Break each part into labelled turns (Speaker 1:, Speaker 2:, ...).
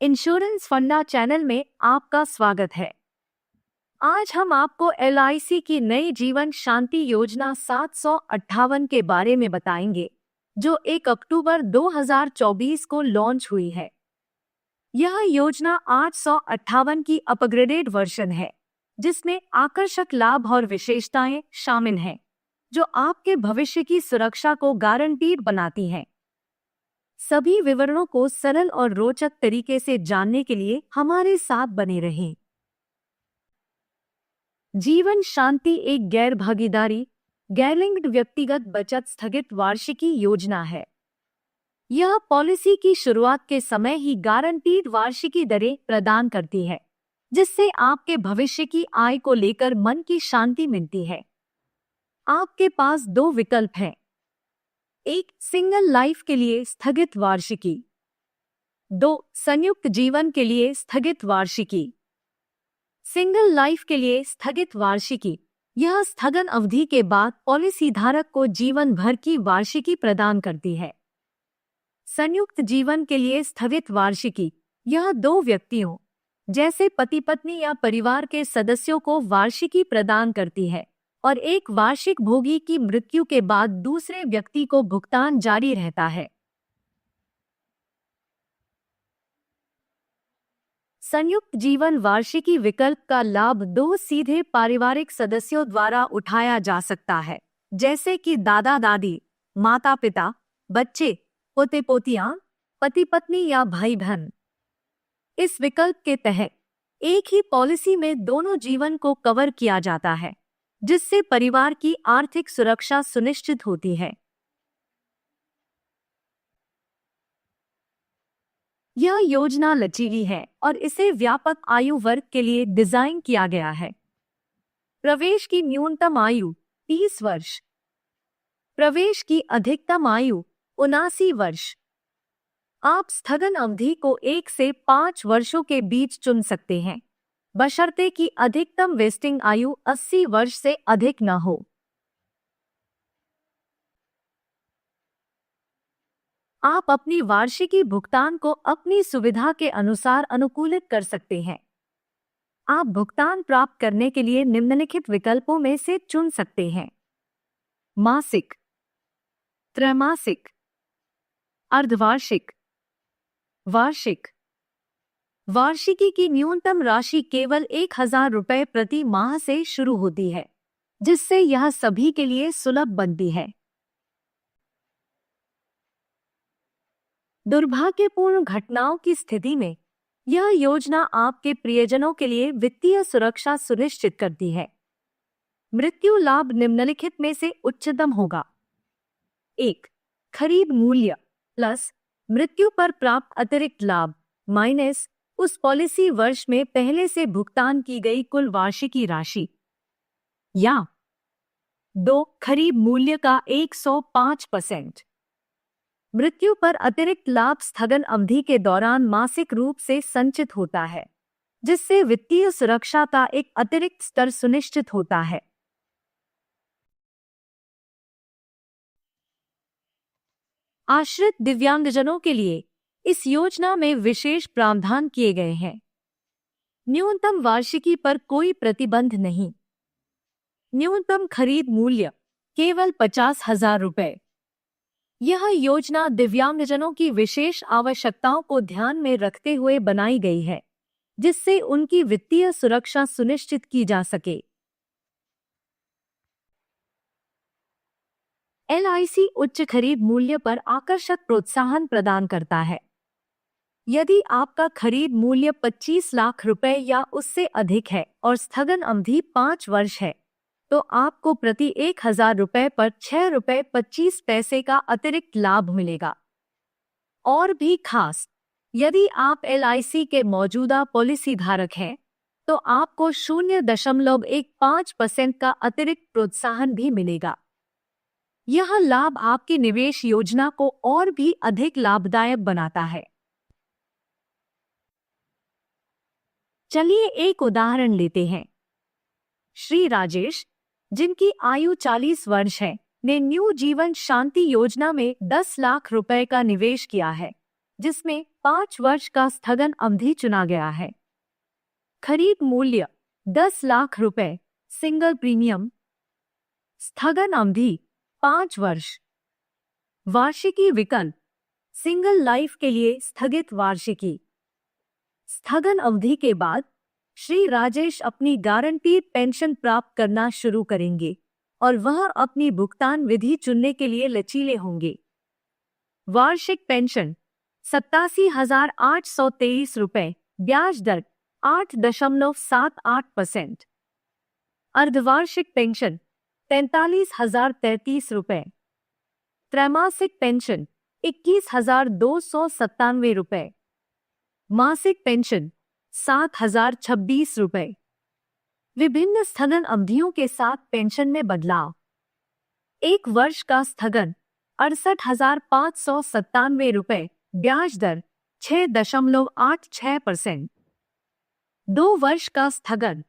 Speaker 1: Insurance फंडा channel में आपका स्वागत है। आज हम आपको LIC की नई जीवन शांति योजना 758 के बारे में बताएंगे, जो 1 अक्टूबर 2024 को लॉन्च हुई है। यह योजना 858 की अपग्रेडेड वर्जन है, जिसमें आकर्षक लाभ और विशेषताएं शामिल हैं, जो आपके भविष्य की सुरक्षा को गारंटीड बनाती हैं। सभी विवरणों को सरल और रोचक तरीके से जानने के लिए हमारे साथ बने रहें। जीवन शांति एक गैर भागीदारी, गैरलिंक्ड व्यक्तिगत बचत स्थगित वार्षिकी योजना है। यह पॉलिसी की शुरुआत के समय ही गारंटीड वार्षिकी दरें प्रदान करती है, जिससे आपके भविष्य की आय को लेकर मन की शांति मिलती है। आपके पास 2 विकल्प हैं। 1. सिंगल लाइफ के लिए स्थगित वार्षिकी। 2. संयुक्त जीवन के लिए स्थगित वार्षिकी। सिंगल लाइफ के लिए स्थगित वार्षिकी यह स्थगन अवधि के बाद पॉलिसी धारक को जीवन भर की वार्षिकी प्रदान करती है। संयुक्त जीवन के लिए स्थगित वार्षिकी यह 2 व्यक्तियों, जैसे पति पत्नी या परिवार के सदस्यों को वार्षिकी प्रदान करती है और एक वार्षिक भोगी की मृत्यु के बाद दूसरे व्यक्ति को भुगतान जारी रहता है। संयुक्त जीवन वार्षिकी विकल्प का लाभ 2 सीधे पारिवारिक सदस्यों द्वारा उठाया जा सकता है, जैसे कि दादा दादी, माता पिता, बच्चे, पोते पोतियां, पति पत्नी या भाई बहन। इस विकल्प के तहत एक ही पॉलिसी में दोनों जीवन को कवर किया जाता है, जिससे परिवार की आर्थिक सुरक्षा सुनिश्चित होती है। यह योजना लचीली है और इसे व्यापक आयु वर्ग के लिए डिजाइन किया गया है। प्रवेश की न्यूनतम आयु 30 वर्ष, प्रवेश की अधिकतम आयु 79 वर्ष। आप स्थगन अवधि को 1 से 5 वर्षों के बीच चुन सकते हैं, बशर्ते कि अधिकतम वेस्टिंग आयु 80 वर्ष से अधिक न हो। आप अपनी वार्षिकी भुगतान को अपनी सुविधा के अनुसार अनुकूलित कर सकते हैं। आप भुगतान प्राप्त करने के लिए निम्नलिखित विकल्पों में से चुन सकते हैं: मासिक, त्रैमासिक, अर्धवार्षिक, वार्षिक। वार्षिकी की न्यूनतम राशि केवल 1000 रुपये प्रति माह से शुरू होती है, जिससे यह सभी के लिए सुलभ बनती है। दुर्भाग्यपूर्ण घटनाओं की स्थिति में यह योजना आपके प्रियजनों के लिए वित्तीय सुरक्षा सुनिश्चित करती है। मृत्यु लाभ निम्नलिखित में से उच्चतम होगा: 1. खरीद मूल्य प्लस मृत्यु पर प्राप्त अतिरिक्त लाभ माइनस उस पॉलिसी वर्ष में पहले से भुगतान की गई कुल वार्षिकी राशि, या 2. खरीद मूल्य का 105%। मृत्यु पर अतिरिक्त लाभ स्थगन अवधि के दौरान मासिक रूप से संचित होता है, जिससे वित्तीय सुरक्षा का एक अतिरिक्त स्तर सुनिश्चित होता है। आश्रित दिव्यांगजनों के लिए इस योजना में विशेष प्रावधान किए गए हैं। न्यूनतम वार्षिकी पर कोई प्रतिबंध नहीं। न्यूनतम खरीद मूल्य केवल 50,000 रुपये। यह योजना दिव्यांगजनों की विशेष आवश्यकताओं को ध्यान में रखते हुए बनाई गई है, जिससे उनकी वित्तीय सुरक्षा सुनिश्चित की जा सके। LIC उच्च खरीद मूल्य पर आकर्षक प्रोत्साहन प्रदान करता है। यदि आपका खरीद मूल्य 25 लाख रुपए या उससे अधिक है और स्थगन अवधि 5 वर्ष है, तो आपको प्रति 1000 रुपये पर 6 रुपये 25 पैसे का अतिरिक्त लाभ मिलेगा। और भी खास, यदि आप LIC के मौजूदा पॉलिसी धारक हैं, तो आपको 0.15% का अतिरिक्त प्रोत्साहन भी मिलेगा। यह लाभ आपकी निवेश योजना को और भी अधिक लाभदायक बनाता है। चलिए एक उदाहरण लेते हैं। श्री राजेश, जिनकी आयु 40 वर्ष है, ने न्यू जीवन शांति योजना में 10 लाख रुपए का निवेश किया है, जिसमें 5 वर्ष का स्थगन अवधि चुना गया है। खरीद मूल्य 10 लाख रुपए, सिंगल प्रीमियम। स्थगन अवधि 5 वर्ष। वार्षिकी विकल्प सिंगल लाइफ के लिए स्थगित वार्षिकी। स्थगन अवधि के बाद श्री राजेश अपनी गारंटीड पेंशन प्राप्त करना शुरू करेंगे और वह अपनी भुगतान विधि चुनने के लिए लचीले होंगे। वार्षिक पेंशन 87,823 रुपए, ब्याज दर 8.78%। अर्धवार्षिक पेंशन 43,033 रुपए। त्रैमासिक पेंशन 21,297 रुपए। मासिक पेंशन 7,026 रुपए। विभिन्न स्थगन अवधियों के साथ पेंशन में बदलाव। 1 वर्ष का स्थगन 68,597 रुपए, ब्याज दर 6.86%। 2 वर्ष का स्थगन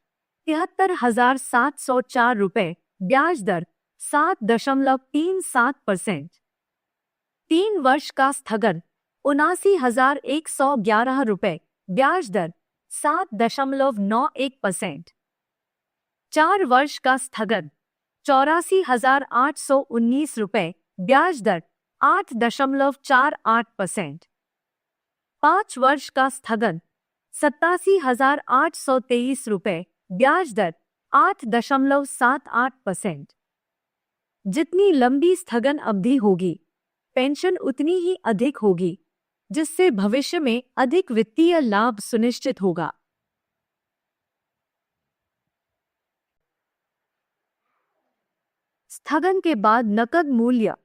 Speaker 1: 73,704 रुपए, ब्याज दर 7.37%। 3 वर्ष का स्थगन 79,111 रुपए, ब्याज दर 7.91%। 4 वर्ष का स्थगन 84,819 रुपए, ब्याज दर 8.48%। 5 वर्ष का स्थगन 87,823 रुपए, ब्याज दर 8.78%। जितनी लंबी स्थगन अवधि होगी, पेंशन उतनी ही अधिक होगी, जिससे भविष्य में अधिक वित्तीय लाभ सुनिश्चित होगा। स्थगन के बाद नकद मूल्य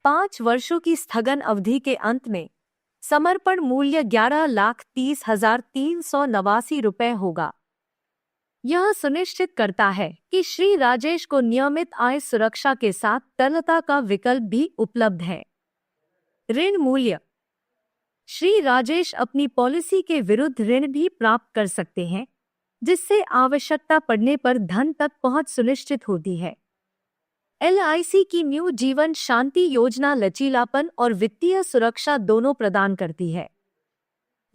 Speaker 1: 5 वर्षों की स्थगन अवधि के अंत में समर्पण मूल्य 11,30,389 रुपए होगा। यह सुनिश्चित करता है कि श्री राजेश को नियमित आय सुरक्षा के साथ तरलता का विकल्प भी उपलब्ध है। ऋण मूल्य श्री राजेश अपनी पॉलिसी के विरुद्ध ऋण भी प्राप्त कर सकते हैं, जिससे आवश्यकता पड़ने पर धन तक पहुंच सुनिश्चित होती है। LIC की न्यू जीवन शांति योजना लचीलापन और वित्तीय सुरक्षा दोनों प्रदान करती है।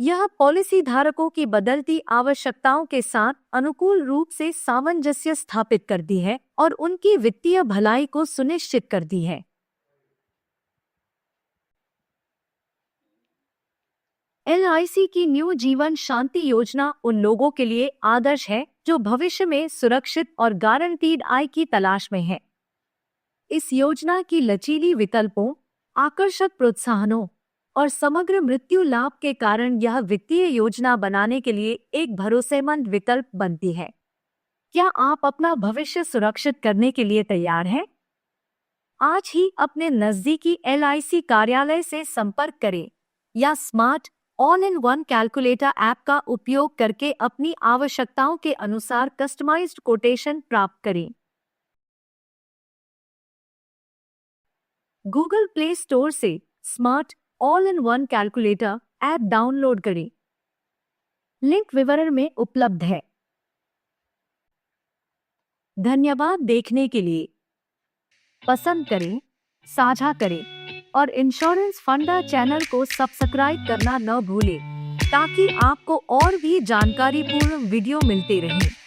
Speaker 1: यह पॉलिसी धारकों की बदलती आवश्यकताओं के साथ अनुकूल रूप से सामंजस्य स्थापित करती है और उनकी वित्तीय भलाई को सुनिश्चित करती है। LIC की न्यू जीवन शांति योजना उन लोगों के लिए आदर्श है जो भविष्य में सुरक्षित और गारंटीड आय की तलाश में है। इस योजना की लचीली विकल्पों, आकर्षक प्रोत्साहनों और समग्र मृत्यु लाभ के कारण यह वित्तीय योजना बनाने के लिए एक भरोसेमंद विकल्प बनती है। क्या आप अपना भविष्य सुरक्षित करने के लिए तैयार हैं? आज ही अपने नजदीकी LIC कार्यालय से संपर्क करें या स्मार्ट ऑल-इन-वन कैलकुलेटर ऐप का उपयोग करके अपनी आवश्यकताओं के अनुसार कस्टमाइज्ड कोटेशन प्राप्त करें। गूगल प्ले स्टोर से smart all-in-one calculator app download करें। लिंक विवरण में उपलब्ध है। धन्यवाद देखने के लिए। पसंद करें, साझा करें और इंश्योरेंस फंडा चैनल को सब्सक्राइब करना न भूलें, ताकि आपको और भी जानकारीपूर्ण वीडियो मिलते रहें।